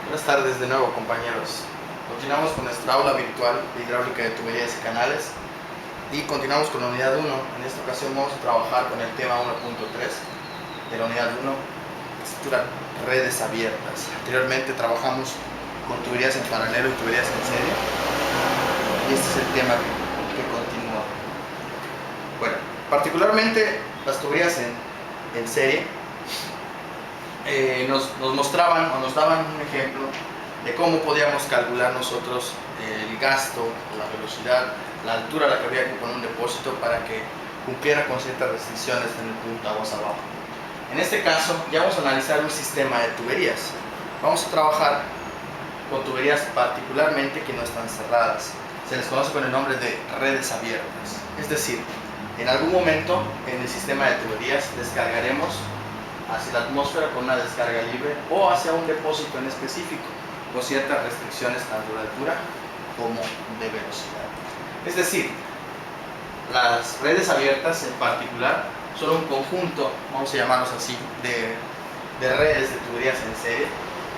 Buenas tardes de nuevo, compañeros. Continuamos con nuestra aula virtual de hidráulica de tuberías y canales y continuamos con la unidad 1. En esta ocasión vamos a trabajar con el tema 1.3 de la unidad 1, estructura redes abiertas. Anteriormente trabajamos con tuberías en paralelo y tuberías en serie y este es el tema que continúa. Bueno, particularmente las tuberías en serie nos mostraban o nos daban un ejemplo de cómo podíamos calcular nosotros el gasto, la velocidad, la altura a la que había que poner un depósito para que cumpliera con ciertas restricciones en el punto aguas abajo. En este caso ya vamos a analizar un sistema de tuberías. Vamos a trabajar con tuberías particularmente que no están cerradas. Se les conoce con el nombre de redes abiertas. Es decir, en algún momento en el sistema de tuberías descargaremos hacia la atmósfera con una descarga libre o hacia un depósito en específico con ciertas restricciones tanto de altura como de velocidad. Es decir, las redes abiertas en particular son un conjunto, vamos a llamarlos así, de redes de tuberías en serie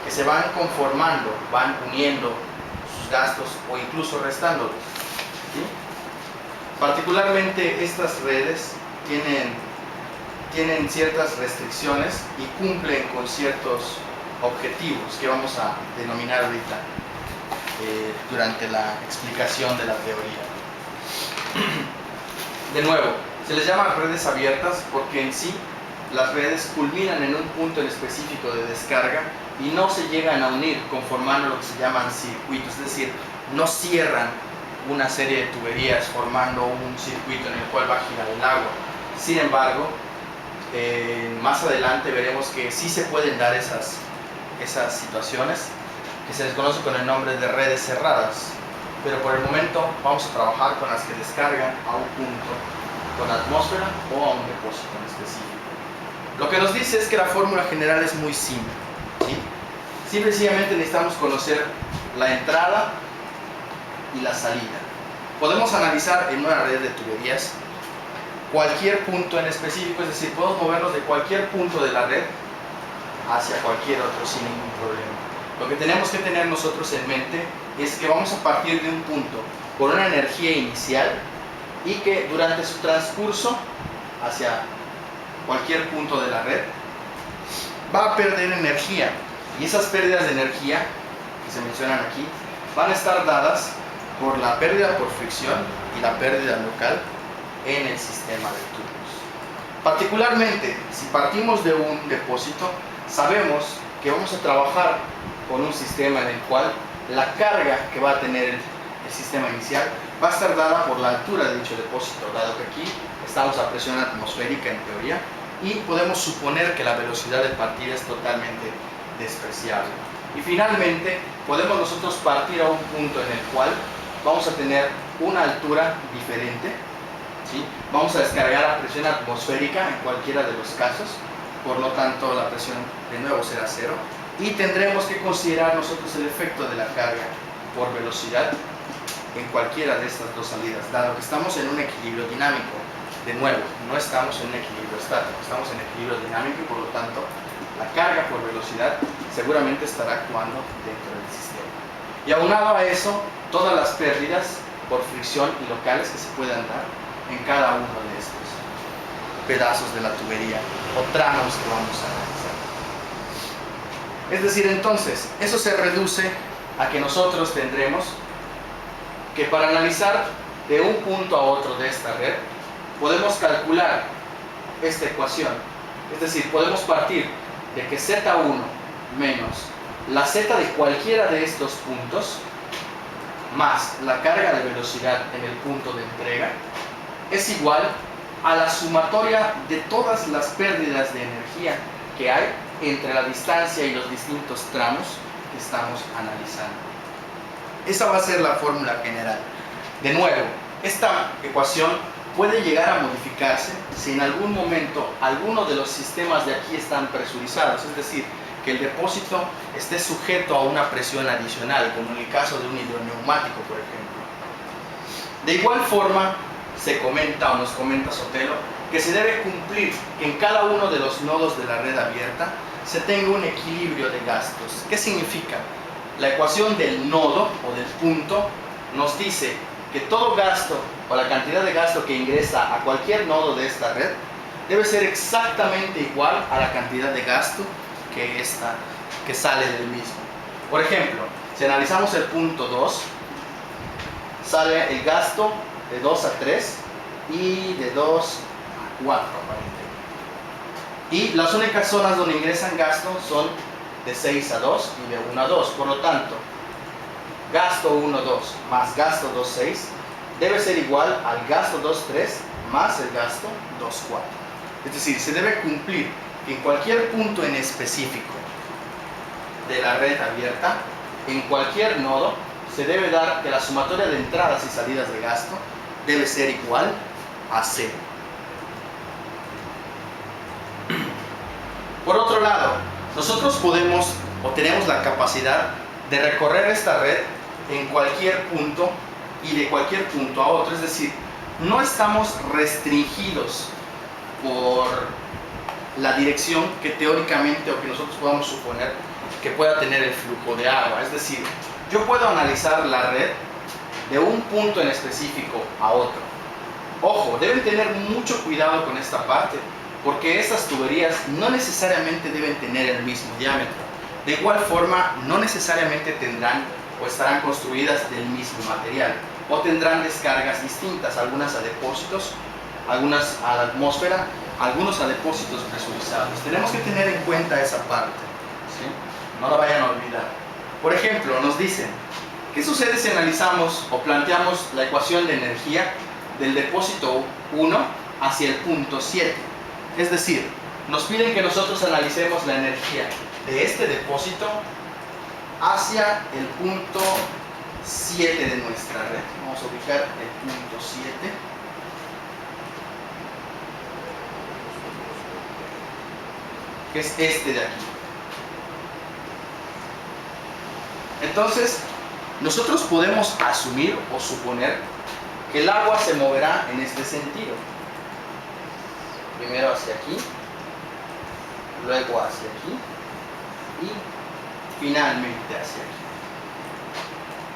que se van conformando, van uniendo sus gastos o incluso restándolos, ¿sí? Particularmente estas redes tienen ciertas restricciones y cumplen con ciertos objetivos que vamos a denominar ahorita durante la explicación de la teoría. De nuevo, se les llama redes abiertas porque en sí las redes culminan en un punto en específico de descarga y no se llegan a unir conformando lo que se llaman circuitos, es decir, no cierran una serie de tuberías formando un circuito en el cual va a girar el agua. Sin embargo, más adelante veremos que sí se pueden dar esas situaciones que se les conoce con el nombre de redes cerradas, pero por el momento vamos a trabajar con las que descargan a un punto con la atmósfera o a un depósito en específico. Lo que nos dice es que la fórmula general es muy simple, ¿sí? Simple y sencillamente necesitamos conocer la entrada y la salida. Podemos analizar en una red de tuberías cualquier punto en específico, es decir, podemos movernos de cualquier punto de la red hacia cualquier otro sin ningún problema. Lo que tenemos que tener nosotros en mente es que vamos a partir de un punto con una energía inicial y que durante su transcurso hacia cualquier punto de la red va a perder energía, y esas pérdidas de energía que se mencionan aquí van a estar dadas por la pérdida por fricción y la pérdida local en el sistema de tubos. Particularmente, si partimos de un depósito, sabemos que vamos a trabajar con un sistema en el cual la carga que va a tener el sistema inicial va a estar dada por la altura de dicho depósito, dado que aquí estamos a presión atmosférica en teoría y podemos suponer que la velocidad de partida es totalmente despreciable. Y finalmente, podemos nosotros partir a un punto en el cual vamos a tener una altura diferente, ¿sí? Vamos a descargar a presión atmosférica en cualquiera de los casos, por lo tanto la presión de nuevo será cero y tendremos que considerar nosotros el efecto de la carga por velocidad en cualquiera de estas dos salidas, dado que estamos en un equilibrio dinámico. De nuevo, no estamos en un equilibrio estático, estamos en equilibrio dinámico y por lo tanto la carga por velocidad seguramente estará actuando dentro del sistema. Y aunado a eso, todas las pérdidas por fricción y locales que se puedan dar en cada uno de estos pedazos de la tubería o tramos que vamos a analizar. Es decir, entonces, eso se reduce a que nosotros tendremos que para analizar de un punto a otro de esta red, podemos calcular esta ecuación. Es decir, podemos partir de que Z1 menos la Z de cualquiera de estos puntos más la carga de velocidad en el punto de entrega es igual a la sumatoria de todas las pérdidas de energía que hay entre la distancia y los distintos tramos que estamos analizando. Esa va a ser la fórmula general. De nuevo, esta ecuación puede llegar a modificarse si en algún momento alguno de los sistemas de aquí están presurizados, es decir, que el depósito esté sujeto a una presión adicional, como en el caso de un hidroneumático, por ejemplo. De igual forma, se comenta o nos comenta Sotelo que se debe cumplir que en cada uno de los nodos de la red abierta se tenga un equilibrio de gastos. ¿Qué significa? La ecuación del nodo o del punto nos dice que todo gasto o la cantidad de gasto que ingresa a cualquier nodo de esta red debe ser exactamente igual a la cantidad de gasto que sale del mismo. Por ejemplo, si analizamos el punto 2, sale el gasto de 2 a 3 y de 2 a 4 aparentemente. Y las únicas zonas donde ingresan gasto son de 6 a 2 y de 1 a 2. Por lo tanto, gasto 1, 2 más gasto 2, 6 debe ser igual al gasto 2, 3 más el gasto 2, 4. Es decir, se debe cumplir que en cualquier punto en específico de la red abierta, en cualquier nodo, se debe dar que la sumatoria de entradas y salidas de gasto debe ser igual a 0. Por otro lado, nosotros podemos o tenemos la capacidad de recorrer esta red en cualquier punto y de cualquier punto a otro. Es decir, no estamos restringidos por la dirección que teóricamente o que nosotros podamos suponer que pueda tener el flujo de agua. Es decir, yo puedo analizar la red de un punto en específico a otro. Ojo, deben tener mucho cuidado con esta parte, porque estas tuberías no necesariamente deben tener el mismo diámetro. De igual forma, no necesariamente tendrán o estarán construidas del mismo material, o tendrán descargas distintas, algunas a depósitos, algunas a la atmósfera, algunos a depósitos presurizados. Tenemos que tener en cuenta esa parte, ¿sí? No la vayan a olvidar. Por ejemplo, nos dicen, ¿qué sucede si analizamos o planteamos la ecuación de energía del depósito 1 hacia el punto 7? Es decir, nos piden que nosotros analicemos la energía de este depósito hacia el punto 7 de nuestra red. Vamos a ubicar el punto 7. Que es este de aquí. Entonces, nosotros podemos asumir o suponer que el agua se moverá en este sentido. Primero hacia aquí, luego hacia aquí y finalmente hacia aquí.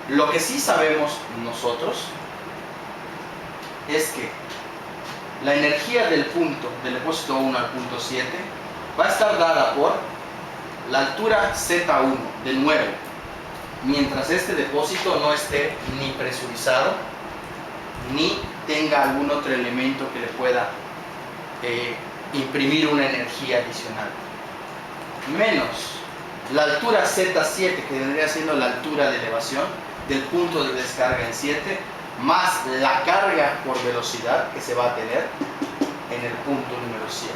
Lo que sí sabemos nosotros es que la energía del depósito 1 al punto 7 va a estar dada por la altura Z1 de nuevo, mientras este depósito no esté ni presurizado ni tenga algún otro elemento que le pueda imprimir una energía adicional, menos la altura Z7, que vendría siendo la altura de elevación del punto de descarga en 7, más la carga por velocidad que se va a tener en el punto número 7.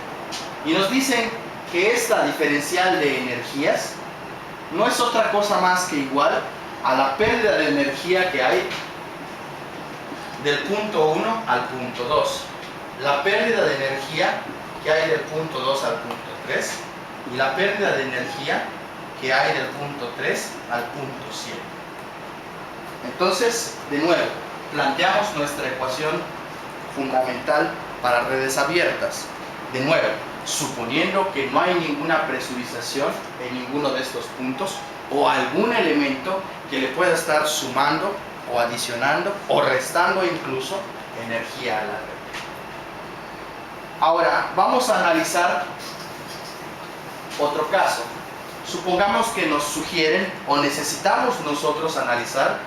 Y nos dicen que esta diferencial de energías no es otra cosa más que igual a la pérdida de energía que hay del punto 1 al punto 2, la pérdida de energía que hay del punto 2 al punto 3 y la pérdida de energía que hay del punto 3 al punto 7. Entonces, de nuevo, planteamos nuestra ecuación fundamental para redes abiertas. De nuevo, suponiendo que no hay ninguna presurización en ninguno de estos puntos o algún elemento que le pueda estar sumando o adicionando o restando incluso energía a la red. Ahora, vamos a analizar otro caso. Supongamos que nos sugieren o necesitamos nosotros analizar,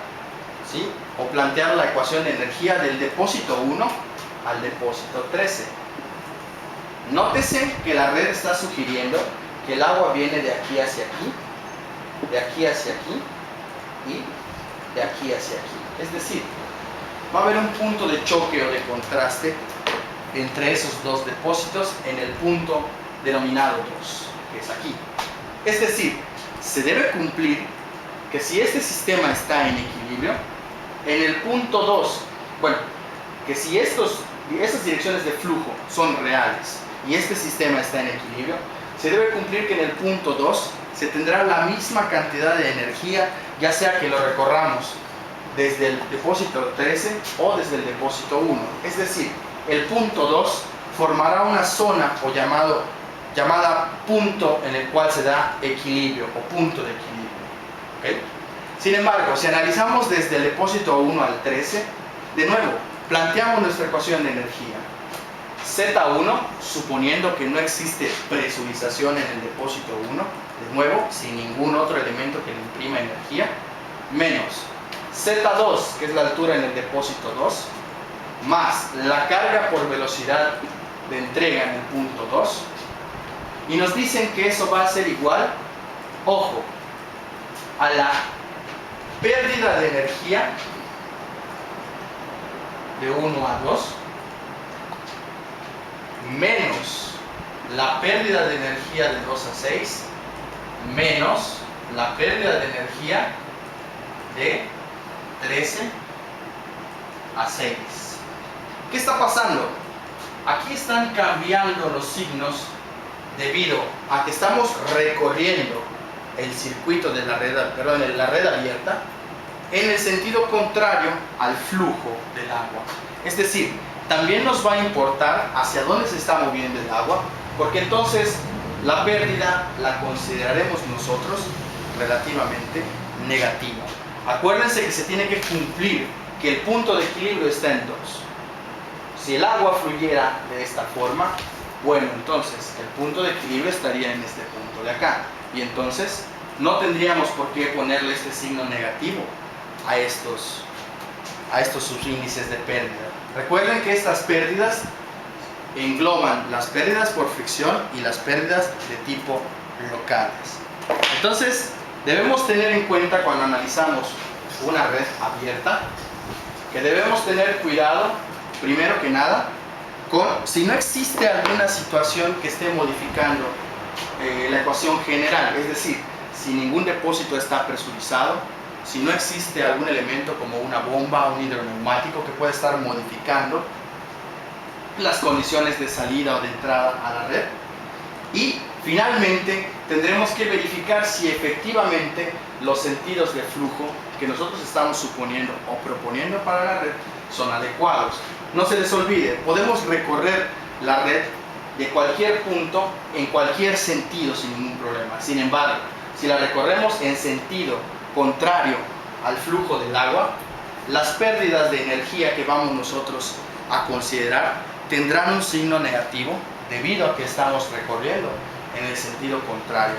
¿sí?, o plantear la ecuación de energía del depósito 1 al depósito 13. Nótese que la red está sugiriendo que el agua viene de aquí hacia aquí, de aquí hacia aquí y de aquí hacia aquí. Es decir, va a haber un punto de choque o de contraste entre esos dos depósitos en el punto denominado 2, que es aquí. Es decir, se debe cumplir que si este sistema está en equilibrio, en el punto 2, bueno, que si estas direcciones de flujo son reales y este sistema está en equilibrio, se debe cumplir que en el punto 2 se tendrá la misma cantidad de energía, ya sea que lo recorramos desde el depósito 13 o desde el depósito 1. Es decir, el punto 2 formará una zona o llamada punto en el cual se da equilibrio o punto de equilibrio. ¿Okay? Sin embargo, si analizamos desde el depósito 1 al 13, de nuevo, planteamos nuestra ecuación de energía. Z1, suponiendo que no existe presurización en el depósito 1, de nuevo, sin ningún otro elemento que le imprima energía, menos Z2, que es la altura en el depósito 2, más la carga por velocidad de entrega en el punto 2, y nos dicen que eso va a ser igual, ojo, a la pérdida de energía de 1 a 2 menos la pérdida de energía de 2 a 6 menos la pérdida de energía de 13 a 6. ¿Qué está pasando? Aquí están cambiando los signos debido a que estamos recorriendo el circuito de la red, la red abierta en el sentido contrario al flujo del agua. Es decir, también nos va a importar hacia dónde se está moviendo el agua, porque entonces la pérdida la consideraremos nosotros relativamente negativa. Acuérdense que se tiene que cumplir que el punto de equilibrio está en 2. Si el agua fluyera de esta forma, bueno, entonces el punto de equilibrio estaría en este punto de acá. Y entonces no tendríamos por qué ponerle este signo negativo a estos subíndices de pérdida. Recuerden que estas pérdidas engloban las pérdidas por fricción y las pérdidas de tipo locales. Entonces, debemos tener en cuenta cuando analizamos una red abierta que debemos tener cuidado, primero que nada, con si no existe alguna situación que esté modificando la ecuación general, es decir, si ningún depósito está presurizado, si no existe algún elemento como una bomba o un hidroneumático que pueda estar modificando las condiciones de salida o de entrada a la red. Y finalmente tendremos que verificar si efectivamente los sentidos de flujo que nosotros estamos suponiendo o proponiendo para la red son adecuados. No se les olvide, podemos recorrer la red de cualquier punto en cualquier sentido sin ningún problema. Sin embargo, si la recorremos en sentido contrario al flujo del agua, las pérdidas de energía que vamos nosotros a considerar tendrán un signo negativo debido a que estamos recorriendo en el sentido contrario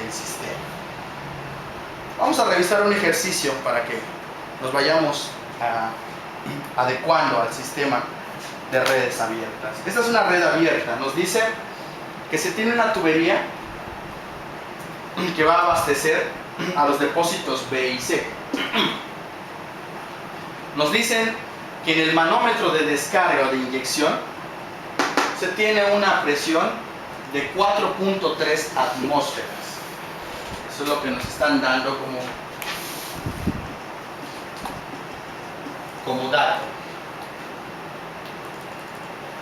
del sistema. Vamos a revisar un ejercicio para que nos vayamos adecuando al sistema de redes abiertas. Esta es una red abierta. Nos dice que se tiene una tubería que va a abastecer a los depósitos B y C. Nos dicen que en el manómetro de descarga o de inyección se tiene una presión de 4.3 atmósferas. Eso es lo que nos están dando como dato.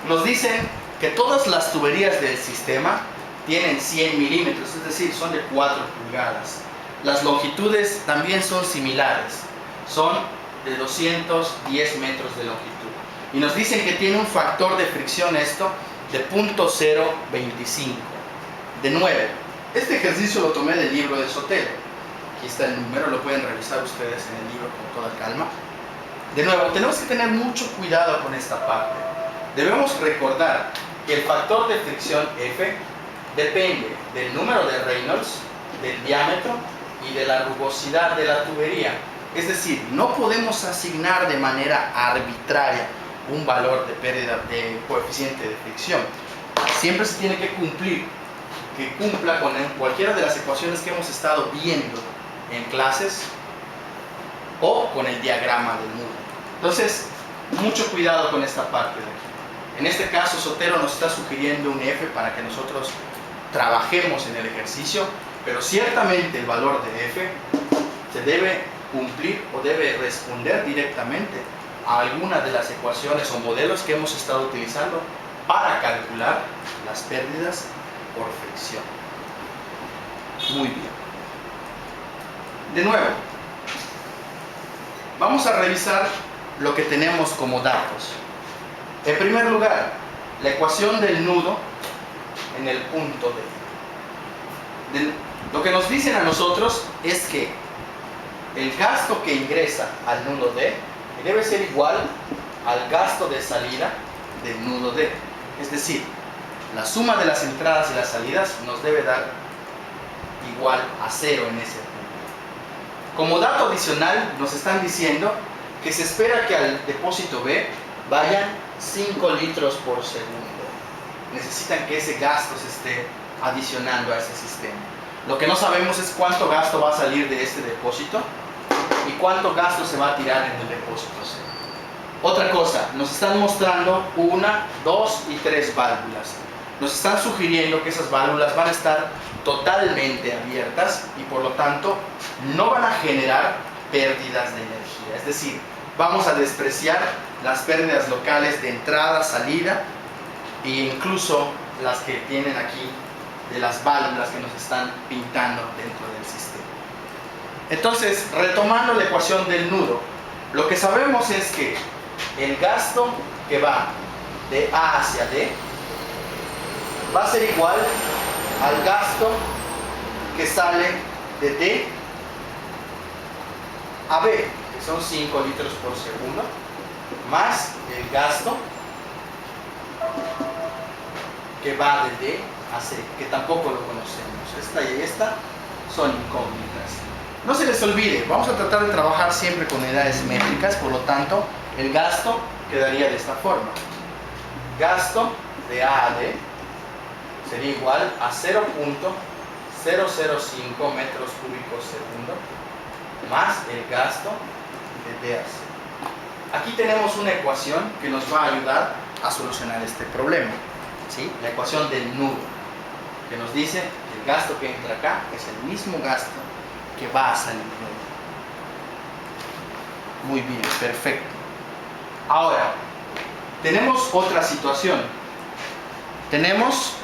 Nos dicen que todas las tuberías del sistema tienen 100 milímetros, es decir, son de 4 pulgadas. Las longitudes también son similares, son de 210 metros de longitud. Y nos dicen que tiene un factor de fricción esto de 0.025, de 9. Este ejercicio lo tomé del libro de Sotelo. Aquí está el número, lo pueden revisar ustedes en el libro con toda calma. De nuevo, tenemos que tener mucho cuidado con esta parte. Debemos recordar que el factor de fricción F depende del número de Reynolds, del diámetro y de la rugosidad de la tubería. Es decir, no podemos asignar de manera arbitraria un valor de pérdida de coeficiente de fricción. Siempre se tiene que cumpla con cualquiera de las ecuaciones que hemos estado viendo en clases o con el diagrama del nudo. Entonces, mucho cuidado con esta parte de aquí. En este caso, Sotelo nos está sugiriendo un F para que nosotros trabajemos en el ejercicio, pero ciertamente el valor de F se debe cumplir o debe responder directamente a alguna de las ecuaciones o modelos que hemos estado utilizando para calcular las pérdidas por fricción. Muy bien. De nuevo, vamos a revisar lo que tenemos como datos. En primer lugar, la ecuación del nudo en el punto D. Lo que nos dicen a nosotros es que el gasto que ingresa al nudo D debe ser igual al gasto de salida del nudo D. Es decir, la suma de las entradas y las salidas nos debe dar igual a 0 en ese punto. Como dato adicional, nos están diciendo que se espera que al depósito B vayan 5 litros por segundo. Necesitan que ese gasto se esté adicionando a ese sistema. Lo que no sabemos es cuánto gasto va a salir de este depósito y cuánto gasto se va a tirar en el depósito C. Otra cosa, nos están mostrando 1, 2 y 3 válvulas. Nos están sugiriendo que esas válvulas van a estar totalmente abiertas y por lo tanto no van a generar pérdidas de energía. Es decir, vamos a despreciar las pérdidas locales de entrada, salida e incluso las que tienen aquí de las válvulas que nos están pintando dentro del sistema. Entonces, retomando la ecuación del nudo, lo que sabemos es que el gasto que va de A hacia D va a ser igual al gasto que sale de D a B, que son 5 litros por segundo, más el gasto que va de D a C, que tampoco lo conocemos. Esta y esta son incógnitas. No se les olvide, vamos a tratar de trabajar siempre con unidades métricas, por lo tanto, el gasto quedaría de esta forma. Gasto de A a D sería igual a 0.005 metros cúbicos segundo más el gasto de D a C. Aquí tenemos una ecuación que nos va a ayudar a solucionar este problema, ¿sí? La ecuación del nudo, que nos dice que el gasto que entra acá es el mismo gasto que va a salir. Muy bien, perfecto. Ahora, tenemos otra situación. Tenemos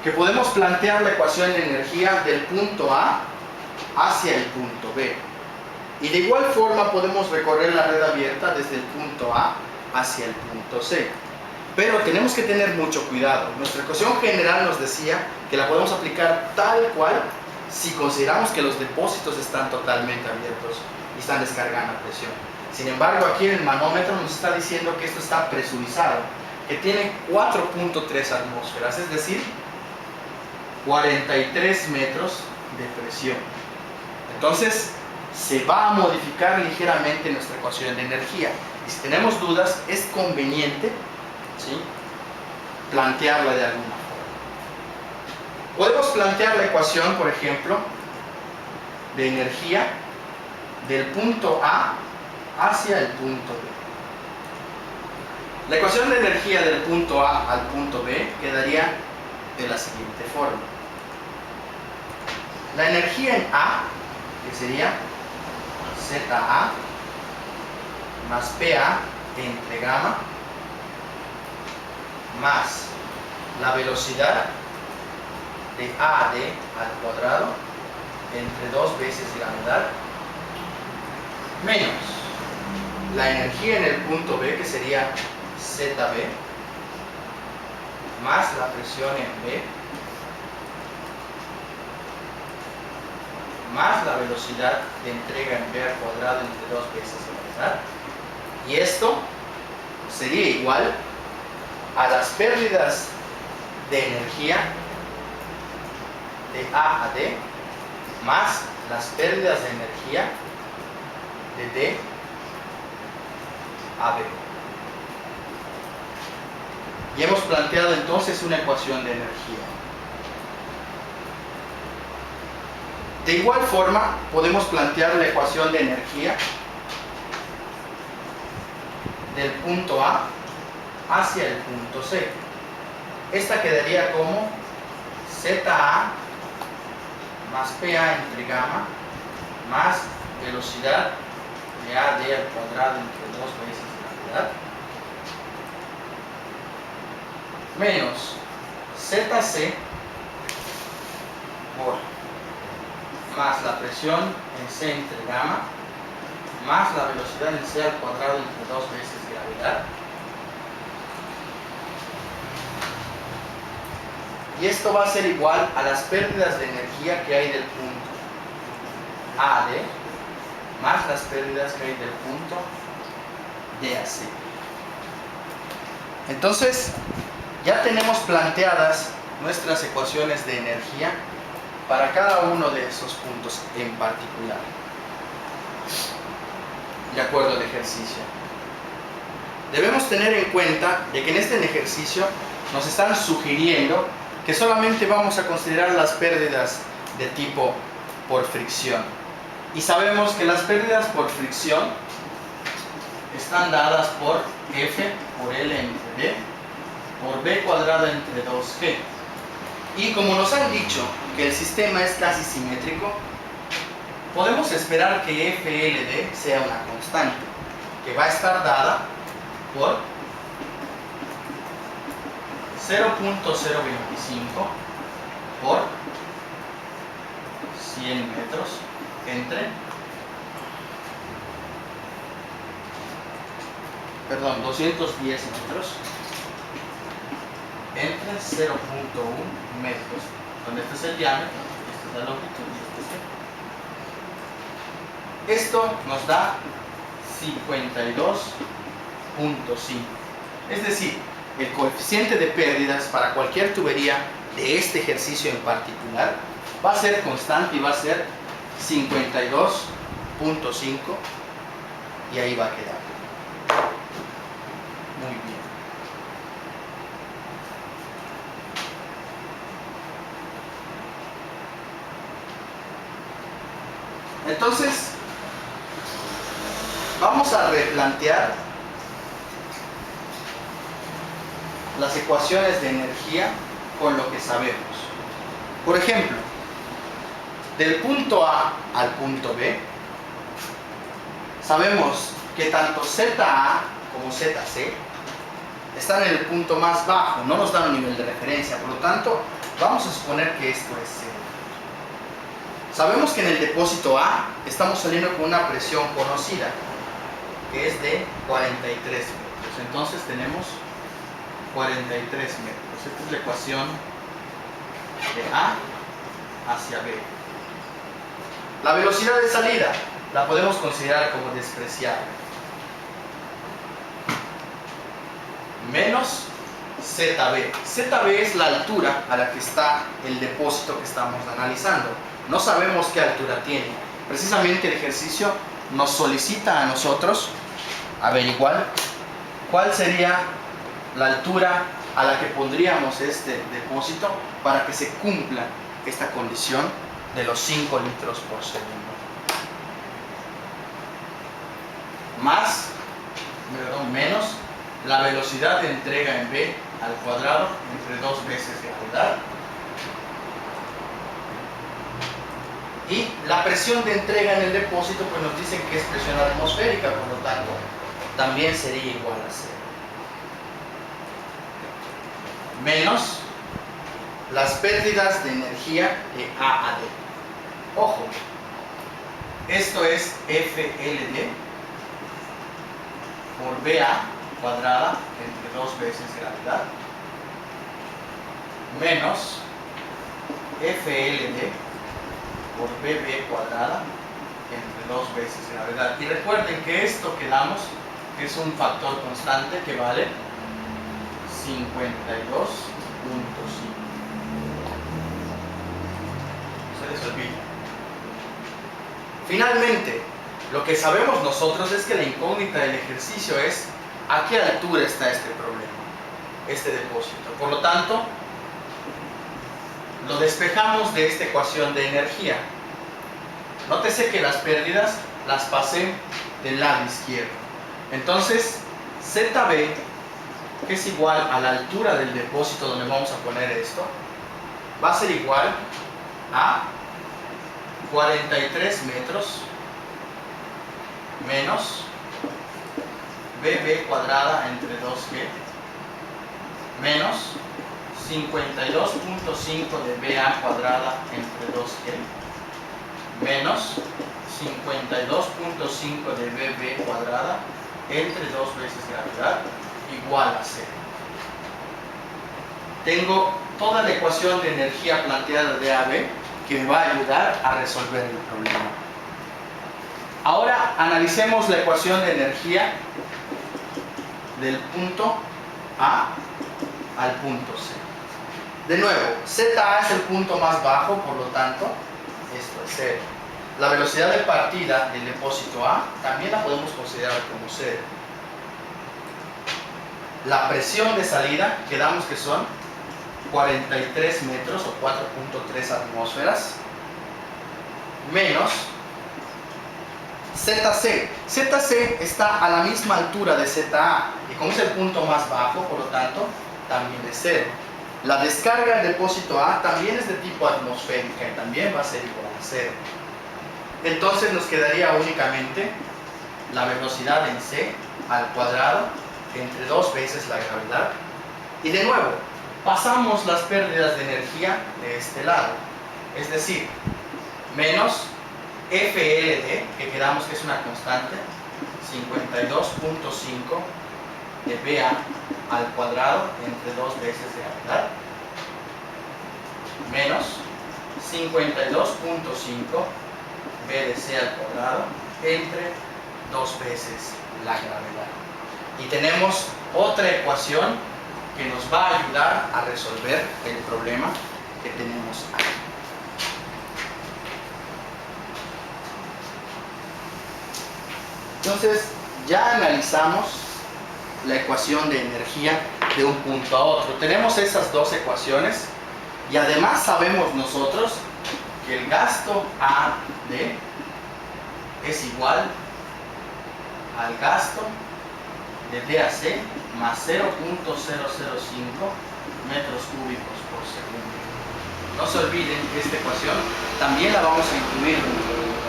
que podemos plantear la ecuación de energía del punto A hacia el punto B. Y de igual forma podemos recorrer la red abierta desde el punto A hacia el punto C. Pero tenemos que tener mucho cuidado. Nuestra ecuación general nos decía que la podemos aplicar tal cual si consideramos que los depósitos están totalmente abiertos y están descargando a presión. Sin embargo, aquí en el manómetro nos está diciendo que esto está presurizado, que tiene 4.3 atmósferas, es decir, 43 metros de presión. Entonces, se va a modificar ligeramente nuestra ecuación de energía. Y si tenemos dudas, es conveniente, ¿sí?, plantearla de alguna forma. Podemos plantear la ecuación, por ejemplo, de energía del punto A hacia el punto B. La ecuación de energía del punto A al punto B quedaría de la siguiente forma. La energía en A, que sería ZA más PA entre gamma, más la velocidad de A a D al cuadrado entre 2 veces gravedad, menos la energía en el punto B, que sería ZB, más la presión en B, más la velocidad de entrega en B al cuadrado entre 2 veces gravedad. Y esto sería igual a las pérdidas de energía de A a D más las pérdidas de energía de D a B. Y hemos planteado entonces una ecuación de energía. De igual forma, podemos plantear la ecuación de energía del punto A hacia el punto C. Esta quedaría como ZA más PA entre gamma más velocidad de AD al cuadrado entre 2 veces gravedad menos ZC por más la presión en C entre gamma más la velocidad en C al cuadrado entre 2 veces gravedad. Y esto va a ser igual a las pérdidas de energía que hay del punto A a D más las pérdidas que hay del punto D a C. Entonces, ya tenemos planteadas nuestras ecuaciones de energía para cada uno de esos puntos en particular, de acuerdo al ejercicio. Debemos tener en cuenta de que en este ejercicio nos están sugiriendo que solamente vamos a considerar las pérdidas de tipo por fricción. Y sabemos que las pérdidas por fricción están dadas por F por L entre D por B cuadrada entre 2G. Y como nos han dicho que el sistema es casi simétrico, podemos esperar que FLD sea una constante, que va a estar dada por 0.025 por 100 metros entre 210 metros entre 0.1 metros, donde este es el diámetro, esta es la longitud y este es el. Esto nos da 52.5. Es decir, el coeficiente de pérdidas para cualquier tubería de este ejercicio en particular va a ser constante y va a ser 52.5 y ahí va a quedar. Muy bien. Entonces, vamos a replantear las ecuaciones de energía con lo que sabemos. Por ejemplo, del punto A al punto B, sabemos que tanto ZA como ZC están en el punto más bajo, no nos dan un nivel de referencia, por lo tanto, vamos a suponer que esto es 0. Sabemos que en el depósito A estamos saliendo con una presión conocida, que es de 43 metros. Entonces tenemos 43 metros. Esta es la ecuación de A hacia B. La velocidad de salida la podemos considerar como despreciable. Menos ZB. ZB es la altura a la que está el depósito que estamos analizando. No sabemos qué altura tiene. Precisamente el ejercicio nos solicita a nosotros averiguar cuál sería la altura a la que pondríamos este depósito para que se cumpla esta condición de los 5 litros por segundo. Menos la velocidad de entrega en B al cuadrado entre 2 veces gravedad. Y la presión de entrega en el depósito, pues nos dicen que es presión atmosférica, por lo tanto, también sería igual a 0. Menos las pérdidas de energía de A a D. Ojo, esto es FLD por BA cuadrada entre 2 veces gravedad menos FLD por BB cuadrada entre 2 veces gravedad. Y recuerden que esto que damos es un factor constante que vale 52.5. Se les olvida. Finalmente, lo que sabemos nosotros es que la incógnita del ejercicio es a qué altura está este problema, este depósito. Por lo tanto, lo despejamos de esta ecuación de energía. Nótese que las pérdidas las pasé del lado izquierdo. Entonces, ZB, que es igual a la altura del depósito donde vamos a poner esto, va a ser igual a 43 metros menos BB cuadrada entre 2G menos 52.5 de BA cuadrada entre 2G menos 52.5 de BB cuadrada entre 2 veces gravedad igual a 0. Tengo toda la ecuación de energía planteada de AB que me va a ayudar a resolver el problema. Ahora analicemos la ecuación de energía del punto A al punto C. De nuevo, ZA es el punto más bajo, por lo tanto, esto es 0. La velocidad de partida del depósito A también la podemos considerar como 0. La presión de salida, quedamos que son 43 metros o 4.3 atmósferas, menos ZC. ZC está a la misma altura de ZA y como es el punto más bajo, por lo tanto, también es 0. La descarga del depósito A también es de tipo atmosférica y también va a ser igual a 0. Entonces nos quedaría únicamente la velocidad en C al cuadrado entre 2 veces la gravedad. Y de nuevo, pasamos las pérdidas de energía de este lado. Es decir, menos FLD, que quedamos que es una constante, 52.5 de BA al cuadrado entre 2 veces de gravedad, menos 52.5 B de C al cuadrado entre 2 veces la gravedad. Y tenemos otra ecuación que nos va a ayudar a resolver el problema que tenemos aquí. Entonces, ya analizamos la ecuación de energía de un punto a otro. Tenemos esas dos ecuaciones y además sabemos nosotros que el gasto AD es igual al gasto de DAC más 0.005 metros cúbicos por segundo. No se olviden que esta ecuación también la vamos a incluir dentro del problema.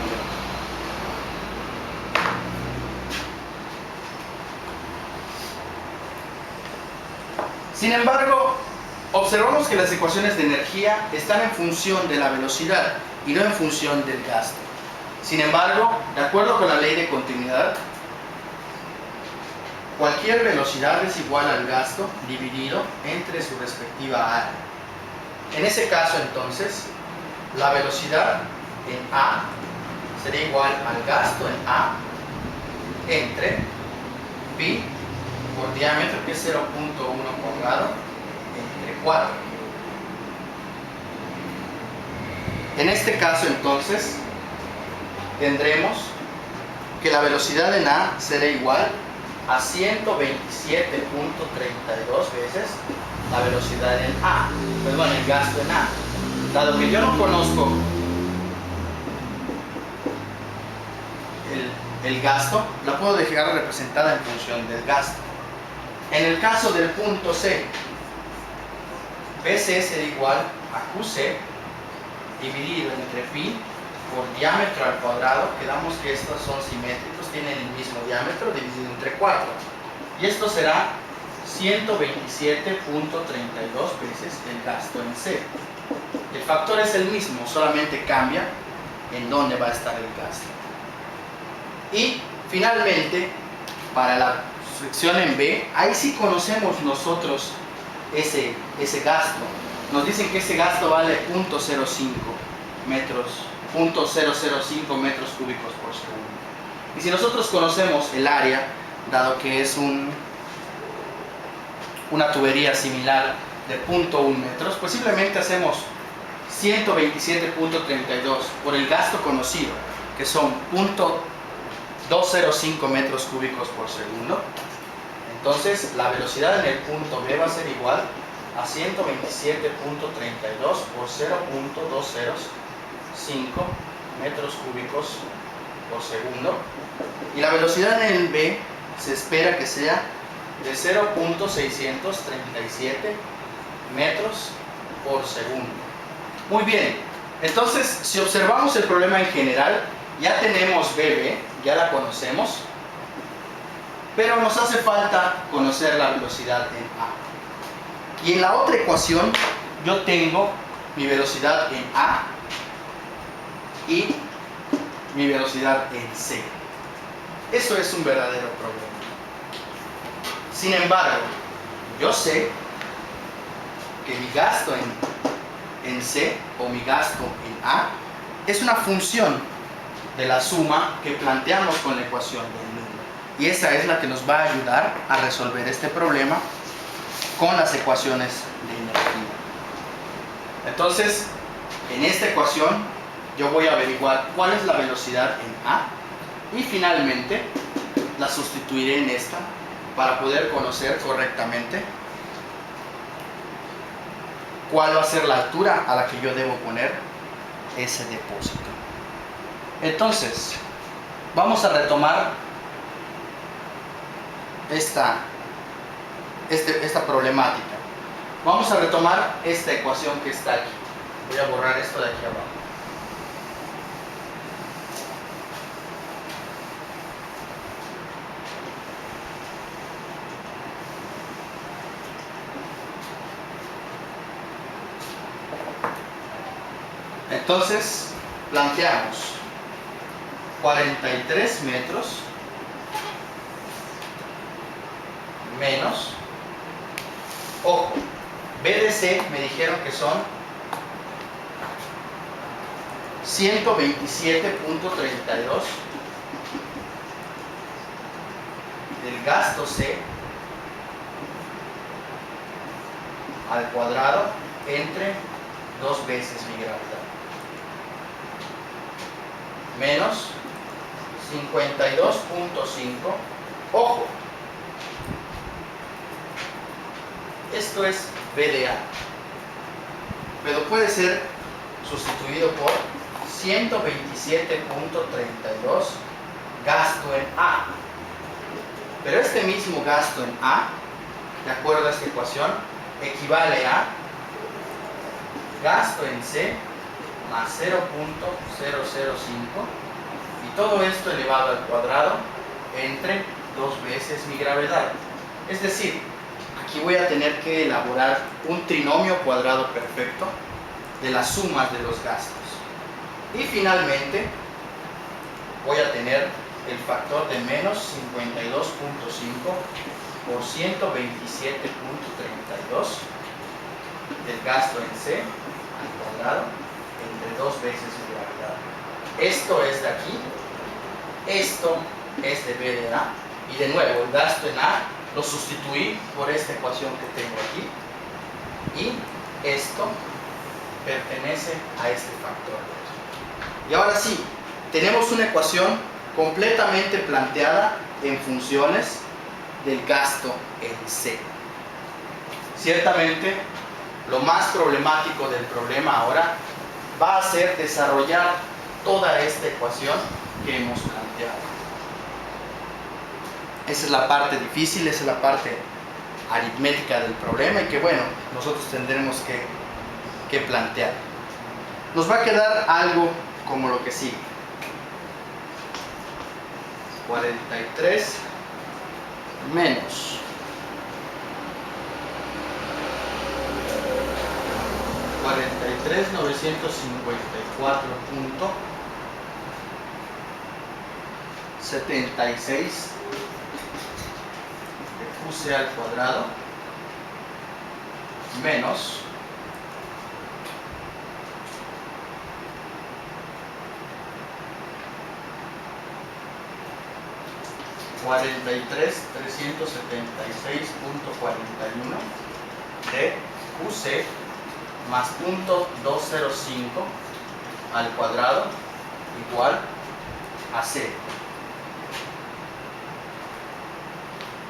Sin embargo, observamos que las ecuaciones de energía están en función de la velocidad y no en función del gasto. Sin embargo, de acuerdo con la ley de continuidad, cualquier velocidad es igual al gasto dividido entre su respectiva área. En ese caso, entonces, la velocidad en A sería igual al gasto en A entre pi por diámetro, que es 0.1 por grado, entre 4. En este caso, entonces, tendremos que la velocidad en A será igual a 127.32 veces la velocidad en A, perdón, el gasto en A. Dado que yo no conozco el gasto, la puedo dejar representada en función del gasto. En el caso del punto C, BC será igual a QC dividido entre pi por diámetro al cuadrado. Quedamos que estos son simétricos, tienen el mismo diámetro, dividido entre 4. Y esto será 127.32 veces el gasto en C. El factor es el mismo, solamente cambia en dónde va a estar el gasto. Y finalmente, para la sección en B, ahí sí conocemos nosotros ese gasto. Nos dicen que ese gasto vale 0.005 metros cúbicos por segundo. Y si nosotros conocemos el área, dado que es una tubería similar de 0.1 metros, pues simplemente hacemos 127.32 por el gasto conocido, que son 0.205 metros cúbicos por segundo. Entonces la velocidad en el punto B va a ser igual a 127.32 por 0.205 metros cúbicos por segundo. Y la velocidad en el B se espera que sea de 0.637 metros por segundo. Muy bien, entonces si observamos el problema en general, ya tenemos BB, ya la conocemos, pero nos hace falta conocer la velocidad en A. Y en la otra ecuación yo tengo mi velocidad en A y mi velocidad en C. Eso es un verdadero problema. Sin embargo, yo sé que mi gasto en C o mi gasto en A es una función de la suma que planteamos con la ecuación del número. Y esa es la que nos va a ayudar a resolver este problema con las ecuaciones de energía. Entonces, en esta ecuación yo voy a averiguar cuál es la velocidad en A y finalmente la sustituiré en esta para poder conocer correctamente cuál va a ser la altura a la que yo debo poner ese depósito. Entonces, vamos a retomar esta problemática. Vamos a retomar esta ecuación que está aquí. Voy a borrar esto de aquí abajo. Entonces, planteamos 43 metros menos, ojo, BDC me dijeron que son 127.32 del gasto C al cuadrado entre 2 veces mi gravedad, menos 52.5, ojo, esto es BDA, pero puede ser sustituido por 127.32 gasto en A. Pero este mismo gasto en A, de acuerdo a esta ecuación, equivale a gasto en C más 0.005 y todo esto elevado al cuadrado entre 2 veces mi gravedad. Es decir, aquí voy a tener que elaborar un trinomio cuadrado perfecto de las sumas de los gastos. Y finalmente voy a tener el factor de menos 52.5 por 127.32 del gasto en C al cuadrado entre 2 veces mi gravedad. Esto es de aquí, esto es de B de A, y de nuevo el gasto en A lo sustituí por esta ecuación que tengo aquí, y esto pertenece a este factor. Y ahora sí, tenemos una ecuación completamente planteada en funciones del gasto en C. Ciertamente, lo más problemático del problema ahora va a ser desarrollar toda esta ecuación que hemos planteado. Esa es la parte difícil, esa es la parte aritmética del problema y que, bueno, nosotros tendremos que plantear. Nos va a quedar algo como lo que sigue: 43 menos 43.954.76 de QC al cuadrado menos 43.376.41 de QC más .205 al cuadrado igual a C.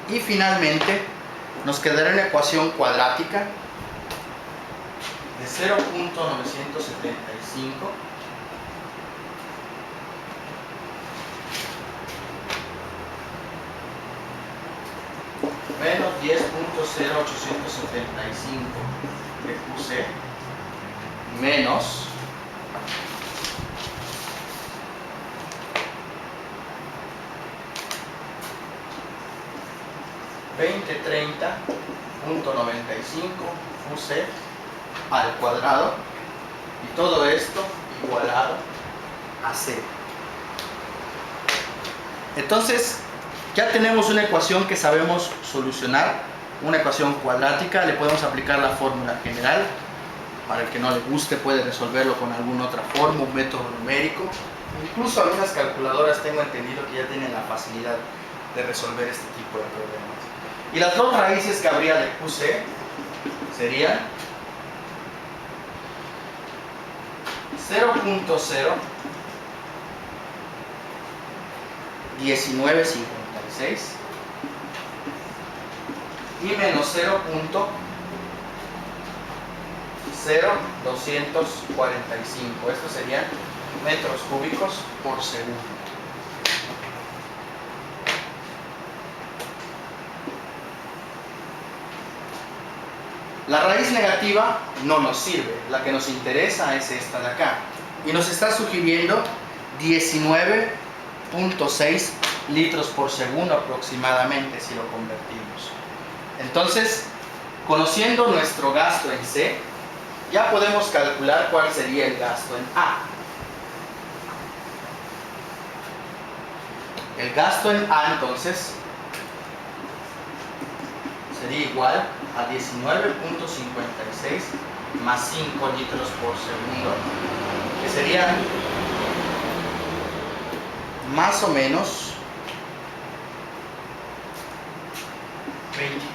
Y finalmente nos quedará una ecuación cuadrática de 0.975 menos 10.0875 de QC menos 2030.95 QC al cuadrado, y todo esto igualado a C. Entonces, ya tenemos una ecuación que sabemos solucionar, una ecuación cuadrática. Le podemos aplicar la fórmula general. Para el que no le guste puede resolverlo con alguna otra forma, un método numérico. Incluso algunas calculadoras tengo entendido que ya tienen la facilidad de resolver este tipo de problemas. Y las dos raíces que habría de QC serían 0.01956 y menos 0.0245. Estos serían metros cúbicos por segundo. La raíz negativa no nos sirve, la que nos interesa es esta de acá. Y nos está sugiriendo 19.6 litros por segundo aproximadamente si lo convertimos. Entonces, conociendo nuestro gasto en C, ya podemos calcular cuál sería el gasto en A. El gasto en A entonces sería igual a 19.56 más 5 litros por segundo, que serían más o menos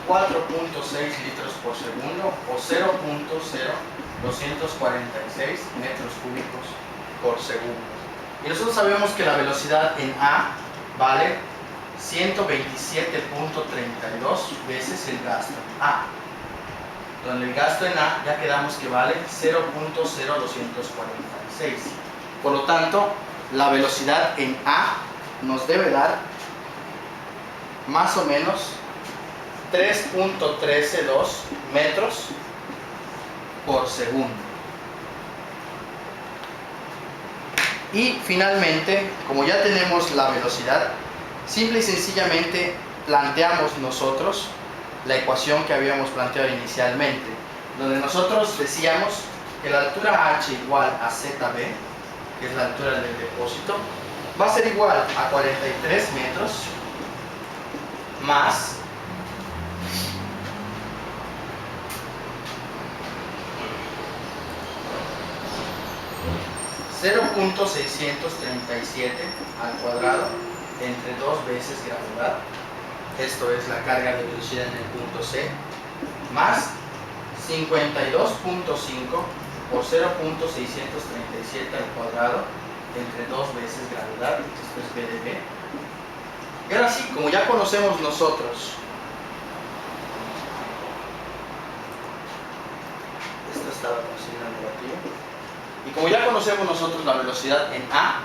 24.6 litros por segundo o 0.0246 metros cúbicos por segundo. Y nosotros sabemos que la velocidad en A vale 127.32 veces el gasto en A, donde el gasto en A ya quedamos que vale 0.0246. Por lo tanto, la velocidad en A nos debe dar más o menos 3.132 metros por segundo. Y finalmente, como ya tenemos la velocidad, simple y sencillamente planteamos nosotros la ecuación que habíamos planteado inicialmente, donde nosotros decíamos que la altura h igual a zb, que es la altura del depósito, va a ser igual a 43 metros más 0.637 al cuadrado entre 2 veces gravedad. Esto es la carga de velocidad en el punto C, más 52.5 por 0.637 al cuadrado entre 2 veces gravedad. Esto es B de B. Y ahora sí, como ya conocemos nosotros, esto estaba considerando negativo, y como ya conocemos nosotros la velocidad en A,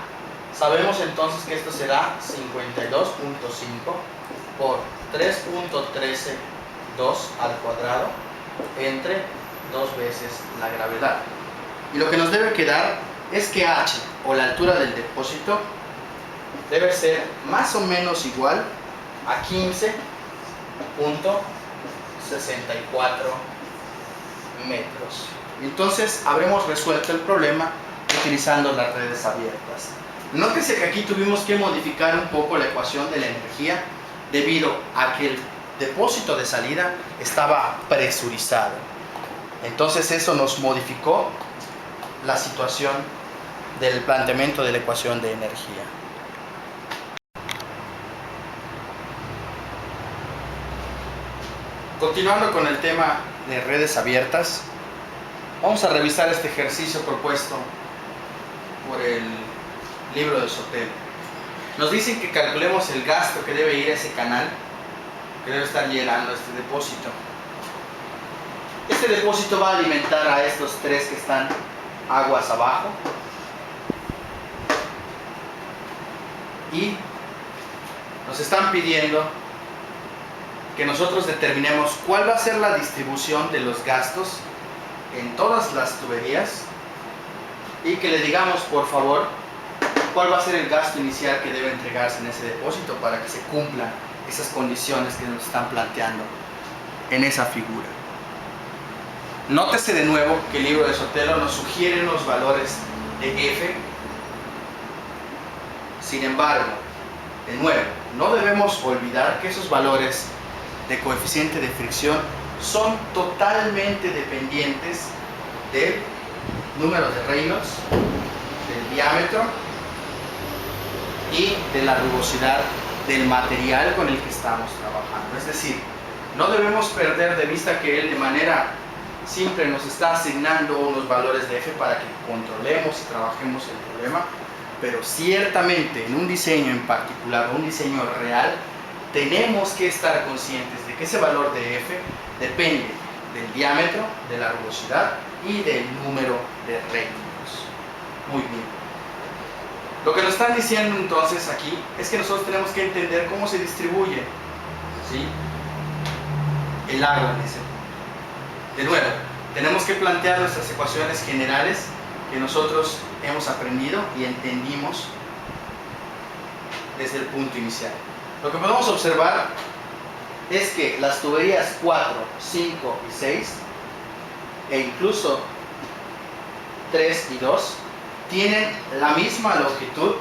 sabemos entonces que esto será 52.5 por 3.132 al cuadrado entre 2 veces la gravedad. Y lo que nos debe quedar es que h, o la altura del depósito, debe ser más o menos igual a 15.64 metros. Entonces habremos resuelto el problema utilizando las redes abiertas. Nótese que aquí tuvimos que modificar un poco la ecuación de la energía debido a que el depósito de salida estaba presurizado. Entonces eso nos modificó la situación del planteamiento de la ecuación de energía. Continuando con el tema de redes abiertas, vamos a revisar este ejercicio propuesto por el libro de Sotelo. Nos dicen que calculemos el gasto que debe ir a ese canal, que debe estar llenando este depósito. Este depósito va a alimentar a estos tres que están aguas abajo y nos están pidiendo que nosotros determinemos cuál va a ser la distribución de los gastos en todas las tuberías y que le digamos, por favor, cuál va a ser el gasto inicial que debe entregarse en ese depósito para que se cumplan esas condiciones que nos están planteando en esa figura. Nótese de nuevo que el libro de Sotelo nos sugiere unos valores de F. Sin embargo, de nuevo, no debemos olvidar que esos valores de coeficiente de fricción son totalmente dependientes del número de Reynolds, del diámetro y de la rugosidad del material con el que estamos trabajando. Es decir, no debemos perder de vista que él de manera simple nos está asignando unos valores de F para que controlemos y trabajemos el problema, pero ciertamente en un diseño en particular, un diseño real, tenemos que estar conscientes de que ese valor de F depende del diámetro, de la rugosidad y del número de rectángulos. Muy bien. Lo que nos están diciendo entonces aquí es que nosotros tenemos que entender cómo se distribuye, ¿sí?, el agua en ese punto. De nuevo, tenemos que plantear nuestras ecuaciones generales que nosotros hemos aprendido y entendimos desde el punto inicial. Lo que podemos observar es que las tuberías 4, 5 y 6 e incluso 3 y 2 tienen la misma longitud,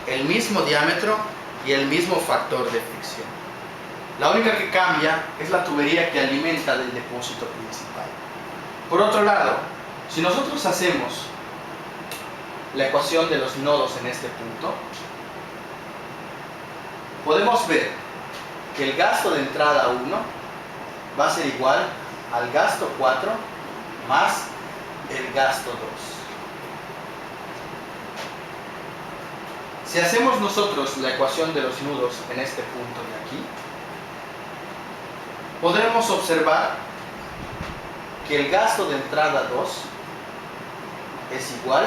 el mismo diámetro y el mismo factor de fricción. La única que cambia es la tubería que alimenta del depósito principal. Por otro lado, si nosotros hacemos la ecuación de los nodos en este punto, podemos ver que el gasto de entrada 1 va a ser igual al gasto 4 más el gasto 2. Si hacemos nosotros la ecuación de los nudos en este punto de aquí, podremos observar que el gasto de entrada 2 es igual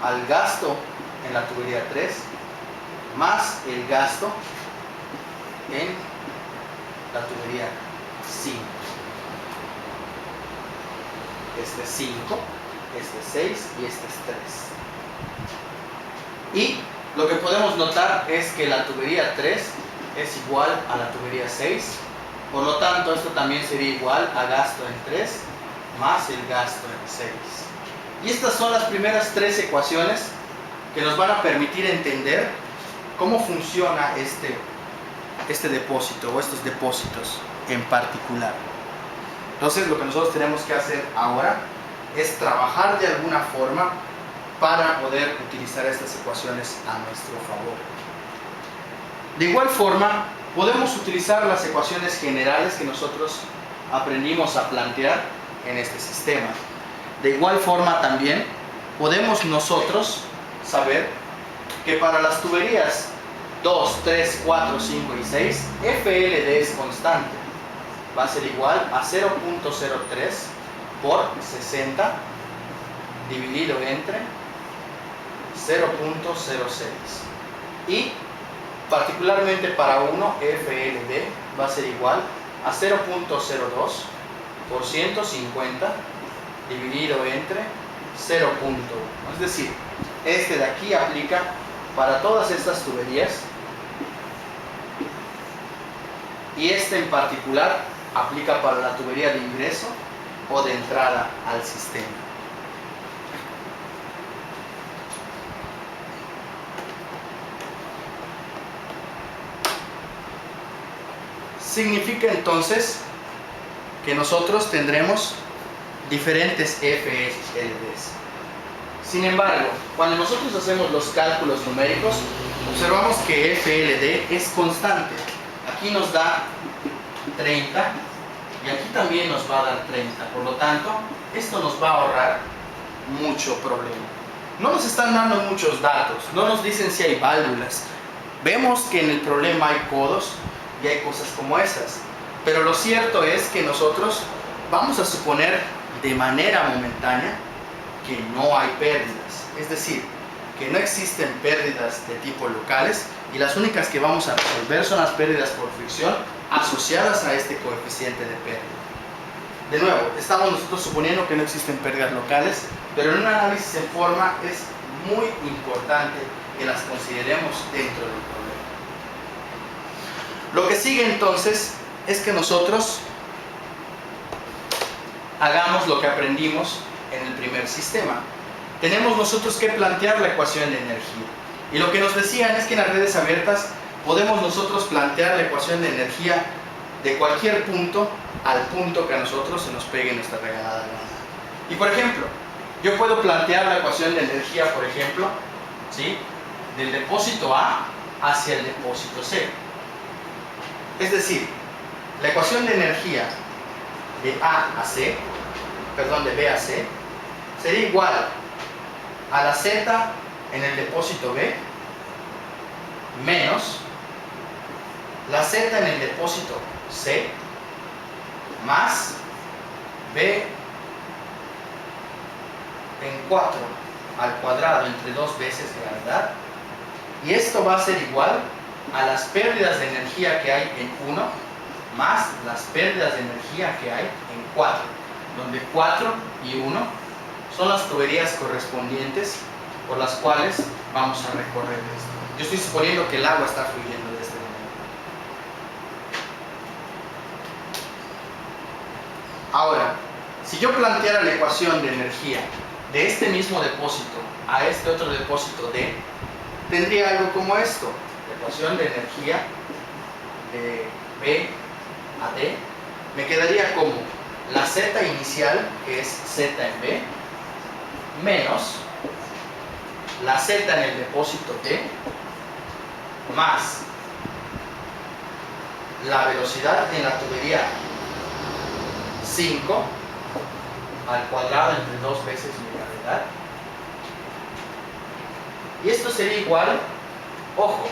al gasto en la tubería 3 más el gasto en la tubería 5. Este es 5, este es 6 y este es 3. Y lo que podemos notar es que la tubería 3 es igual a la tubería 6. Por lo tanto, esto también sería igual a gasto en 3 más el gasto en 6. Y estas son las primeras 3 ecuaciones que nos van a permitir entender cómo funciona este depósito o estos depósitos en particular. Entonces, lo que nosotros tenemos que hacer ahora es trabajar de alguna forma para poder utilizar estas ecuaciones a nuestro favor. De igual forma, podemos utilizar las ecuaciones generales que nosotros aprendimos a plantear en este sistema. De igual forma también podemos nosotros saber que para las tuberías 2, 3, 4, 5 y 6, FLD es constante. Va a ser igual a 0.03 por 60 dividido entre 0.06. Y particularmente para 1, FLD va a ser igual a 0.02 por 150 dividido entre 0.1. Es decir, este de aquí aplica para todas estas tuberías y este en particular aplica para la tubería de ingreso o de entrada al sistema. Significa entonces que nosotros tendremos diferentes FLDs. Sin embargo, cuando nosotros hacemos los cálculos numéricos, observamos que FLD es constante. Aquí nos da 30 y aquí también nos va a dar 30. Por lo tanto, esto nos va a ahorrar mucho problema. No nos están dando muchos datos, no nos dicen si hay válvulas. Vemos que en el problema hay codos y hay cosas como esas. Pero lo cierto es que nosotros vamos a suponer de manera momentánea que no hay pérdidas. Es decir, que no existen pérdidas de tipo locales y las únicas que vamos a resolver son las pérdidas por fricción asociadas a este coeficiente de pérdida. De nuevo, estamos nosotros suponiendo que no existen pérdidas locales, pero en un análisis en forma es muy importante que las consideremos dentro del problema. Lo que sigue entonces es que nosotros hagamos lo que aprendimos en el primer sistema. Tenemos nosotros que plantear la ecuación de energía. Y lo que nos decían es que en las redes abiertas podemos nosotros plantear la ecuación de energía de cualquier punto al punto que a nosotros se nos pegue nuestra regalada gana. Y por ejemplo, yo puedo plantear la ecuación de energía, por ejemplo, ¿sí?, del depósito A hacia el depósito C. Es decir, la ecuación de energía de de B a C, sería igual a la Z en el depósito B menos la Z en el depósito C más B en 4 al cuadrado entre 2 veces gravedad, y esto va a ser igual a las pérdidas de energía que hay en 1 más las pérdidas de energía que hay en 4, donde 4 y 1 son las tuberías correspondientes por las cuales vamos a recorrer esto. Yo estoy suponiendo que el agua está fluyendo de este momento. Ahora, si yo planteara la ecuación de energía de este mismo depósito a este otro depósito D, tendría algo como esto. La ecuación de energía de B a D me quedaría como la Z inicial, que es Z en B, menos la Z en el depósito D, más la velocidad en la tubería 5 al cuadrado entre 2 veces mi gravedad. Y esto sería igual, ojo,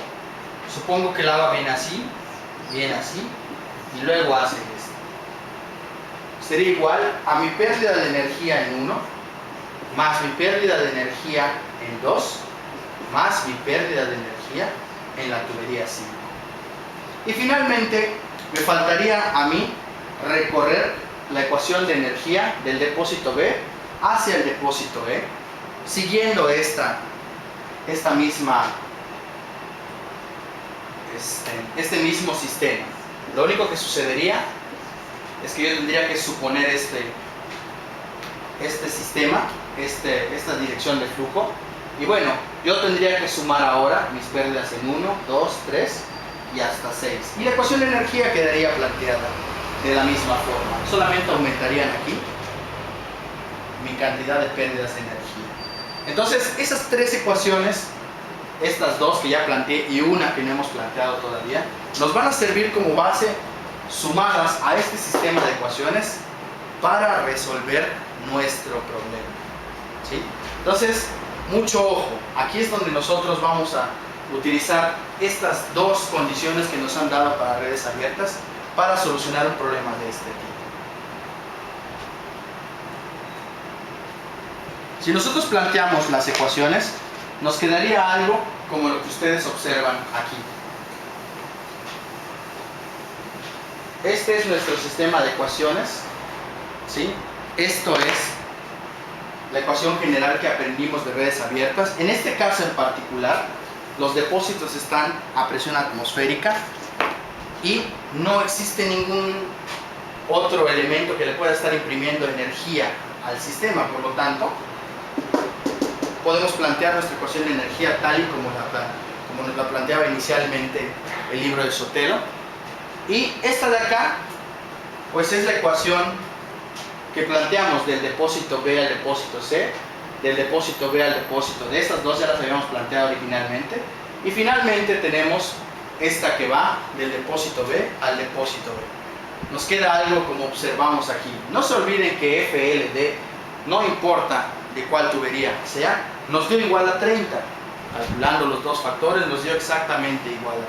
supongo que el agua viene así, y luego hace esto. Sería igual a mi pérdida de energía en 1, más mi pérdida de energía en 2, más mi pérdida de energía en la tubería 5. Y finalmente me faltaría a mí recorrer la ecuación de energía del depósito B hacia el depósito E, siguiendo este mismo sistema. Lo único que sucedería es que yo tendría que suponer este sistema, esta dirección de flujo, y bueno, yo tendría que sumar ahora mis pérdidas en 1, 2, 3 y hasta 6. Y la ecuación de energía quedaría planteada de la misma forma, solamente aumentarían aquí mi cantidad de pérdidas de energía. Entonces, esas tres ecuaciones, estas dos que ya planteé y una que no hemos planteado todavía, nos van a servir como base sumadas a este sistema de ecuaciones para resolver nuestro problema, ¿sí? Entonces, mucho ojo, aquí es donde nosotros vamos a utilizar estas dos condiciones que nos han dado para redes abiertas para solucionar un problema de este tipo. Si nosotros planteamos las ecuaciones, nos quedaría algo como lo que ustedes observan aquí. Este es nuestro sistema de ecuaciones, ¿sí? Esto es la ecuación general que aprendimos de redes abiertas. En este caso en particular, los depósitos están a presión atmosférica y no existe ningún otro elemento que le pueda estar imprimiendo energía al sistema. Por lo tanto, podemos plantear nuestra ecuación de energía tal y como nos la planteaba inicialmente el libro de Sotelo. Y esta de acá, pues es la ecuación que planteamos del depósito B al depósito C, del depósito B al depósito D. Estas dos ya las habíamos planteado originalmente. Y finalmente tenemos esta que va del depósito B al depósito B. Nos queda algo como observamos aquí. No se olviden que FLD, no importa de cuál tubería sea, nos dio igual a 30. Calculando los dos factores nos dio exactamente igual a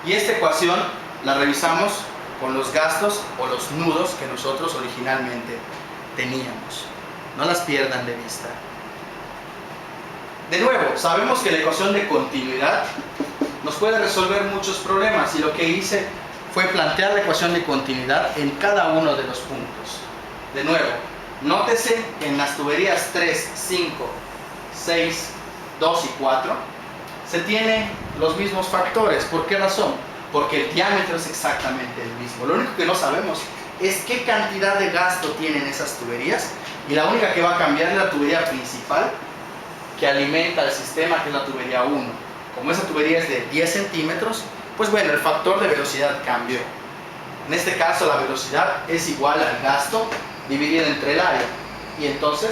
30. Y esta ecuación la revisamos con los gastos o los nudos que nosotros originalmente teníamos. No las pierdan de vista. De nuevo, sabemos que la ecuación de continuidad nos puede resolver muchos problemas, y lo que hice fue plantear la ecuación de continuidad en cada uno de los puntos. De nuevo, nótese que en las tuberías 3, 5, 6, 2 y 4 se tienen los mismos factores. ¿Por qué razón? Porque el diámetro es exactamente el mismo. Lo único que no sabemos es qué cantidad de gasto tienen esas tuberías, y la única que va a cambiar es la tubería principal que alimenta el sistema, que es la tubería 1. Como esa tubería es de 10 centímetros, pues bueno, el factor de velocidad cambió. En este caso la velocidad es igual al gasto dividido entre el área, y entonces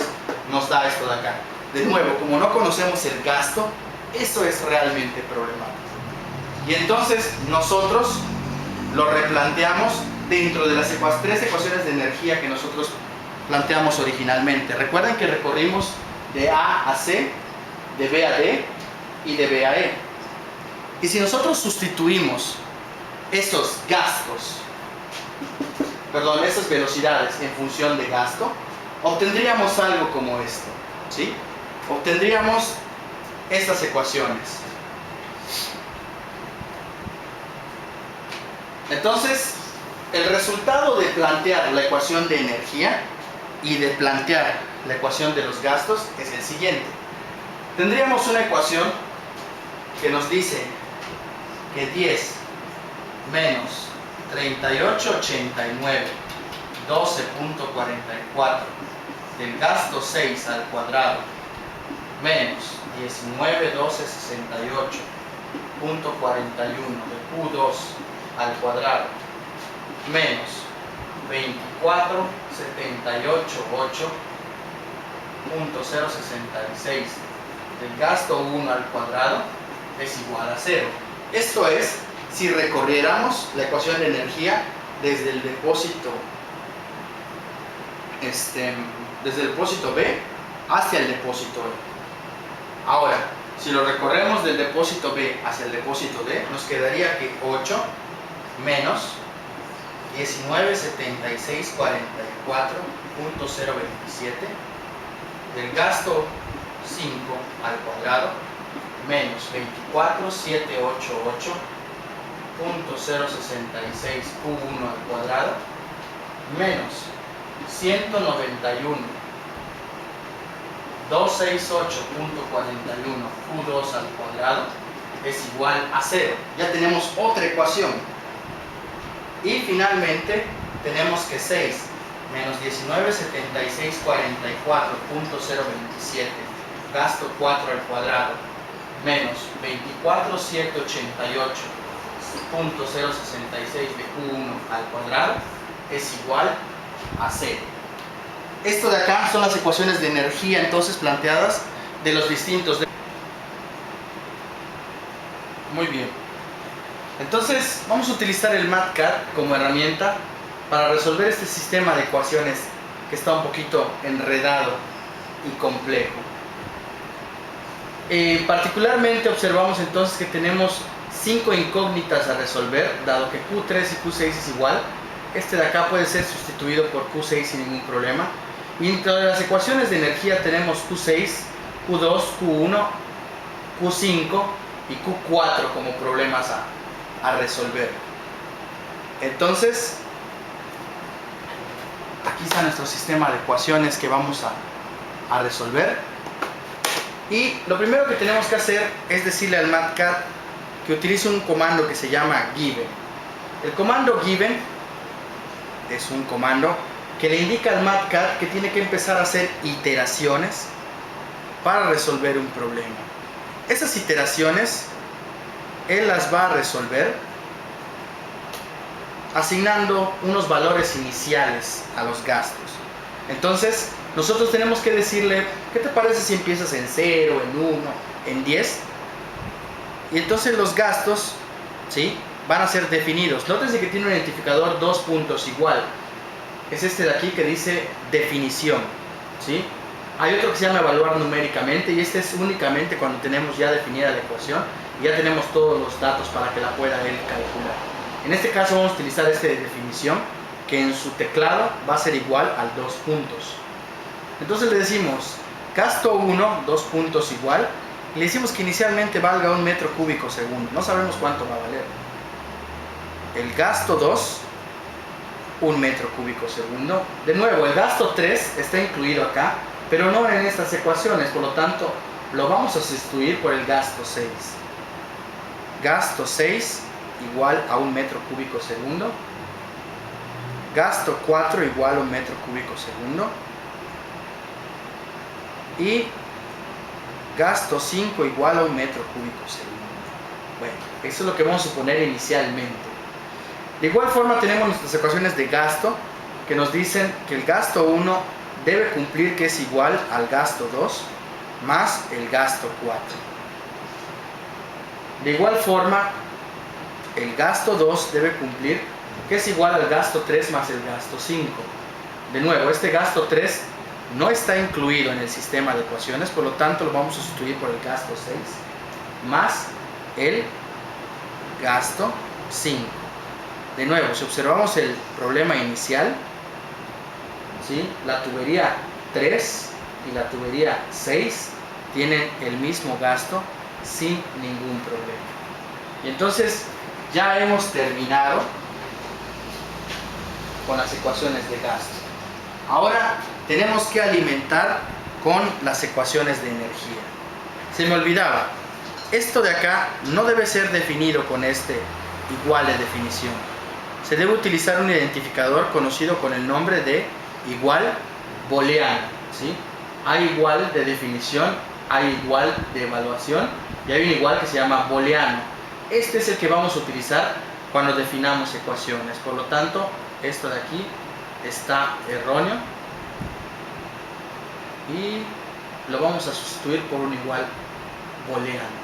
nos da esto de acá. De nuevo, como no conocemos el gasto, Eso es realmente problemático. Y entonces nosotros lo replanteamos dentro de las tres ecuaciones de energía que nosotros planteamos originalmente. Recuerden que recorrimos de A a C, de B a D y de B a E. Y si nosotros sustituimos esos gastos, esas velocidades en función de gasto, obtendríamos algo como esto, ¿sí? Obtendríamos estas ecuaciones. Entonces, el resultado de plantear la ecuación de energía y de plantear la ecuación de los gastos es el siguiente. Tendríamos una ecuación que nos dice que 10 menos 38,89, 12,44 del gasto 6 al cuadrado menos 19,1268,41 de Q2 al cuadrado menos 24,788,066 del gasto 1 al cuadrado es igual a 0. Esto es si recorriéramos la ecuación de energía desde el depósito B hacia el depósito E. Ahora, si lo recorremos del depósito B hacia el depósito D, nos quedaría que 8 menos 19,7644,027 del gasto 5 al cuadrado menos 24,788,066 Q1 al cuadrado menos 191,268,41 Q2 al cuadrado es igual a 0. Ya tenemos otra ecuación. Y finalmente tenemos que 6 menos 19,7644,027 gasto 4 al cuadrado menos 24,788,066 de Q1 al cuadrado es igual a 0. Esto de acá son las ecuaciones de energía entonces planteadas de los distintos. Muy bien. Entonces vamos a utilizar el MATCAD como herramienta para resolver este sistema de ecuaciones que está un poquito enredado y complejo. Particularmente observamos entonces que tenemos 5 incógnitas a resolver, dado que Q3 y Q6 es igual. Este de acá puede ser sustituido por Q6 sin ningún problema. Y entre las ecuaciones de energía tenemos Q6, Q2, Q1, Q5 y Q4 como problemas a resolver. Entonces, aquí está nuestro sistema de ecuaciones que vamos a resolver. Y lo primero que tenemos que hacer es decirle al MATCAD que utilice un comando que se llama given. El comando given es un comando que le indica al MATCAD que tiene que empezar a hacer iteraciones para resolver un problema. Esas iteraciones él las va a resolver asignando unos valores iniciales a los gastos. Entonces nosotros tenemos que decirle, ¿qué te parece si empiezas en 0, en 1, en 10? Y entonces los gastos, ¿sí?, van a ser definidos. Nótense que tiene un identificador 2 puntos igual. Es este de aquí que dice definición, ¿sí? Hay otro que se llama evaluar numéricamente, y este es únicamente cuando tenemos ya definida la ecuación y ya tenemos todos los datos para que la pueda él calcular. En este caso vamos a utilizar este de definición, que en su teclado va a ser igual al 2 puntos. Entonces le decimos gasto 1, 2 puntos igual, y le decimos que inicialmente valga 1 metro cúbico segundo. No sabemos cuánto va a valer. El gasto 2, 1 metro cúbico segundo. De nuevo, el gasto 3 está incluido acá, pero no en estas ecuaciones, por lo tanto lo vamos a sustituir por el gasto 6. Gasto 6 igual a 1 metro cúbico segundo. Gasto 4 igual a 1 metro cúbico segundo. Y gasto 5 igual a 1 metro cúbico segundo. Bueno, eso es lo que vamos a suponer inicialmente. De igual forma tenemos nuestras ecuaciones de gasto que nos dicen que el gasto 1 debe cumplir que es igual al gasto 2 más el gasto 4. De igual forma, el gasto 2 debe cumplir, que es igual al gasto 3 más el gasto 5. De nuevo, este gasto 3 no está incluido en el sistema de ecuaciones, por lo tanto lo vamos a sustituir por el gasto 6 más el gasto 5. De nuevo, si observamos el problema inicial, ¿sí?, la tubería 3 y la tubería 6 tienen el mismo gasto sin ningún problema. Y entonces ya hemos terminado con las ecuaciones de gasto. Ahora tenemos que alimentar con las ecuaciones de energía. Se me olvidaba, esto de acá no debe ser definido con este igual de definición. Se debe utilizar un identificador conocido con el nombre de igual booleano, ¿sí? Hay igual de definición, hay igual de evaluación y hay un igual que se llama booleano. Este es el que vamos a utilizar cuando definamos ecuaciones. Por lo tanto, esto de aquí está erróneo y lo vamos a sustituir por un igual booleano.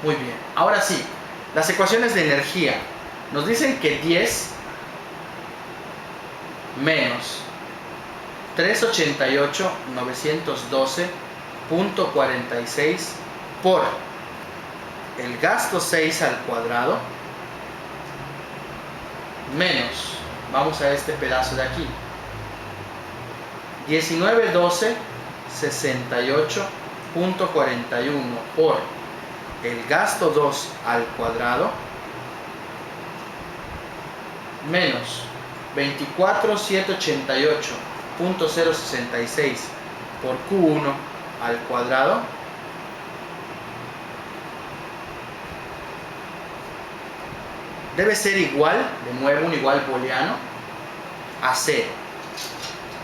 Muy bien, ahora sí, las ecuaciones de energía nos dicen que 10 menos 388.912.46 por el gasto 6 al cuadrado menos, vamos a este pedazo de aquí, 1912.68.41 por el gasto 2 al cuadrado menos 24.788.066 por Q1 al cuadrado debe ser igual, de nuevo un igual booleano, a 0.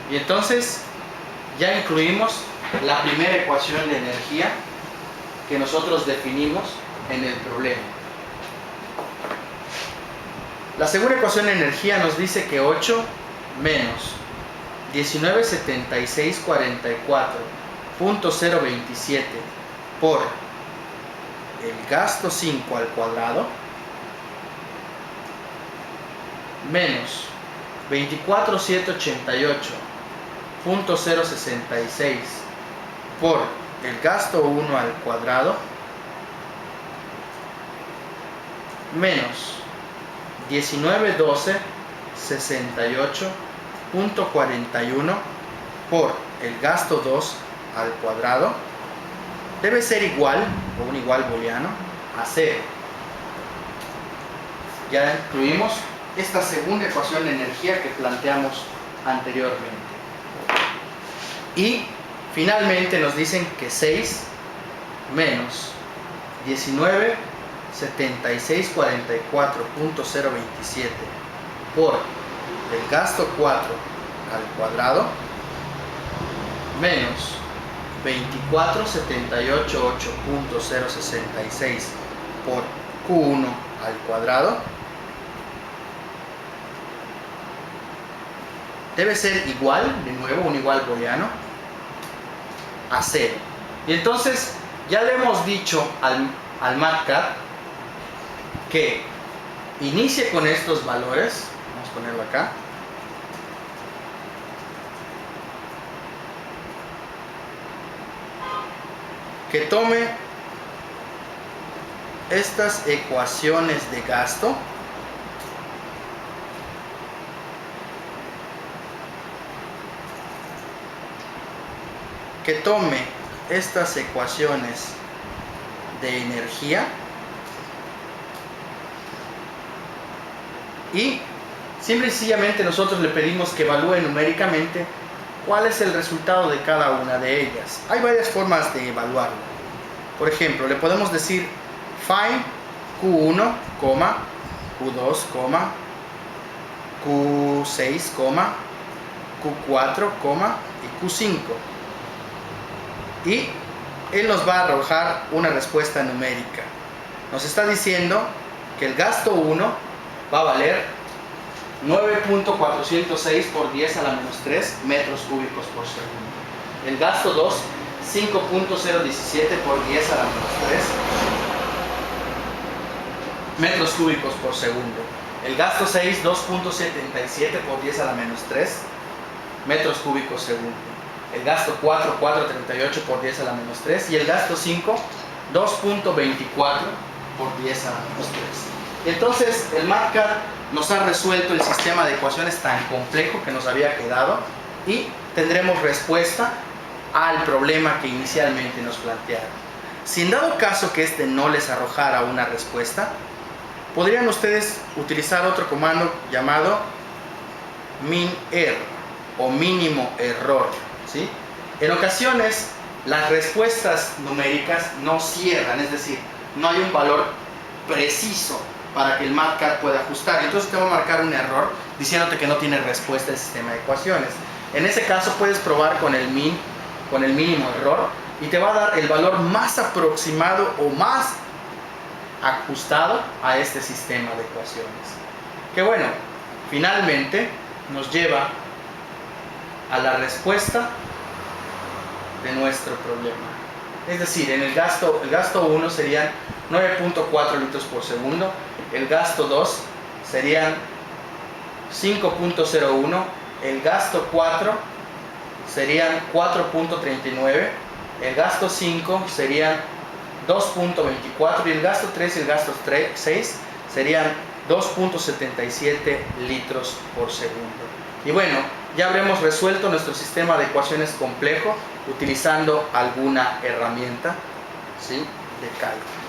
Y entonces ya incluimos la primera ecuación de energía que nosotros definimos en el problema. La segunda ecuación de energía nos dice que 8 menos 197644.027 por el gasto 5 al cuadrado menos 24.788.066 por el gasto 1 al cuadrado menos 1912.68.41 por el gasto 2 al cuadrado debe ser igual, o un igual booleano, a 0. Ya incluimos esta segunda ecuación de energía que planteamos anteriormente. Y finalmente nos dicen que 6 menos 19.7644.027 por el gasto 4 al cuadrado menos 24.788.066 por Q1 al cuadrado debe ser igual, de nuevo un igual booleano, a 0. Y entonces ya le hemos dicho al MATLAB que inicie con estos valores. Vamos a ponerlo acá. Que tome estas ecuaciones de gasto de energía y simple y sencillamente nosotros le pedimos que evalúe numéricamente cuál es el resultado de cada una de ellas. Hay varias formas de evaluarlo. Por ejemplo, le podemos decir find Q1, Q2, Q6, Q4, y Q5. Y él nos va a arrojar una respuesta numérica. Nos está diciendo que el gasto 1 va a valer 9.406 por 10 a la menos 3 metros cúbicos por segundo. El gasto 2, 5.017 por 10 a la menos metros cúbicos por segundo. El gasto 6, 2.77 por 10 a la menos 3 metros cúbicos segundo. El gasto 4, 4.38 por 10 a la menos 3. Y el gasto 5, 2.24 por 10 a la menos 3. Entonces el MATCAD nos ha resuelto el sistema de ecuaciones tan complejo que nos había quedado y tendremos respuesta al problema que inicialmente nos plantearon. Si en dado caso que este no les arrojara una respuesta, podrían ustedes utilizar otro comando llamado min_err o mínimo error, ¿sí? En ocasiones las respuestas numéricas no cierran, es decir, no hay un valor preciso para que el MATCAD pueda ajustar. Entonces te va a marcar un error diciéndote que no tiene respuesta el sistema de ecuaciones. En ese caso puedes probar con el mínimo error y te va a dar el valor más aproximado o más ajustado a este sistema de ecuaciones. Que bueno, finalmente nos lleva a la respuesta de nuestro problema. Es decir, en el gasto 1 serían 9.4 litros por segundo, el gasto 2 serían 5.01, el gasto 4 serían 4.39, el gasto 5 serían 2.24 y el gasto 3 y el gasto 6 serían 2.77 litros por segundo. Y bueno, ya habremos resuelto nuestro sistema de ecuaciones complejo utilizando alguna herramienta, ¿sí?, de cálculo.